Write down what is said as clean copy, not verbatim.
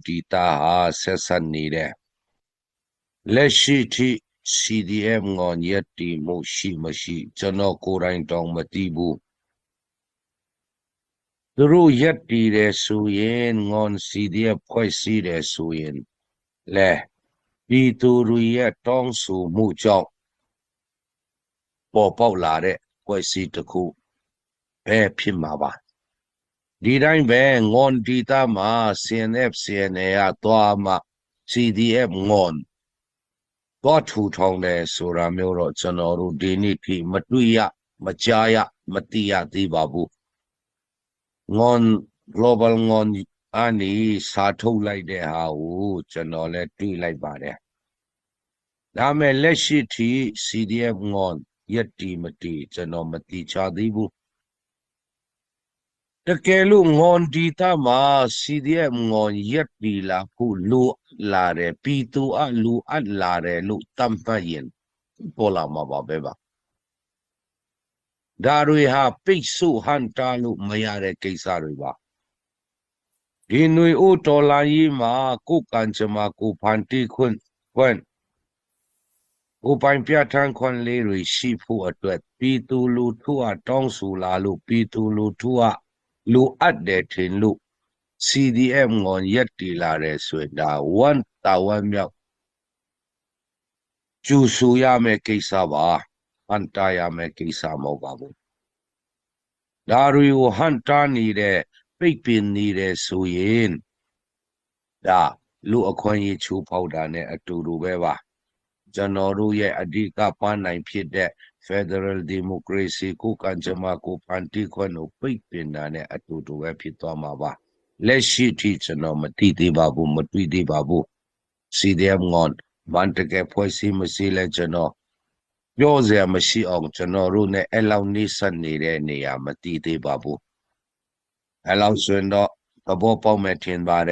တီတာဟာဆက်ဆက်နေတဲ့လက်ရှိထိ CDM ငေါ်ရက်တီမှုရှိမရှိကျွန်တော်ကိုယ်တိုင်တောင်မသိဘူးသူတို့ရက်တီတယ်ဆိုရင်ငေါ် CDM ဖွဲ့စည်းတယ်ဆိုရင်လဲပြည်သူတွေရဲ့တောင်းဆိုမှုကြောင့်ပေါ်ပေါက်လာတဲ့ဖွဲ့စည်းတစ်ခုပဲဖြစ်မှာပါဒီတိုင်းပဲငွန်တီတာမှာ CNF CNA ရသွားမှ CDF ငွန်တော့ထူထောင်တယ်ဆိုတာမျိုးတော့ကျွန်တော်တို့ဒီနေ့ထိမတွေ့ရမကြားရမသိရသေးပါဘူးငွန် global ငွန်အနေစာထုတ်လိုက်တဲ့ဟာကိုကျွန်တော်လည်းတွေ့လိုက်ပါတယ်ဒါမဲ့လက်ရှိထိ CDF ငွန်ရက်တီမတီကျွန်တော်မတိချသေးဘူးတကယ်လို့ငွန်ဒီတာမှာ CDF ငွန်ရက်တီလာခုလိုလာတယ်ပြည်သူအလူအပ်လာတယ်လို့တတ်မှတ်ရင်ပေါ်လာမှာပါပဲပါဒါတွေဟာပိတ်ဆို့ဟန်တာလို့မရတဲ့ကိစ္စတွေပါဒီຫນွေအိုတော်လာကြီးမှာကိုကံကြမ္မာကိုဖန်တီခွန်းကိုပိုင်ပြဋ္ဌာန်းခွင့်လေးတွေရှိဖို့အတွက်ပြည်သူလူထုကတောင်းဆိုလာလို့ပြည်သူလူထုကလိုအပ်တယ်ထင်လို့ CDM ငွန်ရက်တီလာတယ်ဆိုရင်ဒါဝန်တာဝန်မြောက်ကျူဆူရမယ့်ကိစ္စပါဟန်တာရမယ့်ကိစ္စမဟုတ်ပါဘူးဒါတွေကိုဟန်တာနေတဲ့ပိတ်ပင်နေတဲ့ဆိုရင်ဒါလူအခွင့်အရေးချိုးဖောက်တာနဲ့အတူတူပဲပါကျွန်တော်တို့ရဲ့အဓိကပန်းနိုင်ဖြစ်တဲ့ Federal Democracy ကိုကံကြမ္မာကိုဖန်တီးခွင့်ကိုပိတ်ပင်တာနဲ့အတူတူပဲဖြစ်သွားမှာပါလက်ရှိထိကျွန်တော်မသိသေးပါဘူးမတွေ့သေးပါဘူး CDM ငွန်ဘန်တကယ်ဖွဲ့စည်းမရှိလဲကျွန်တော်ပြောစရာမရှိအောင်ကျွန်တော်တို့ ਨੇ အဲ့လောက်နှိစက်နေတဲ့နေရာမသိသေးပါဘူးအဲ့လောက်ဆိုရင်တော့သဘောပေါက်မဲ့ထင်ပါတယ်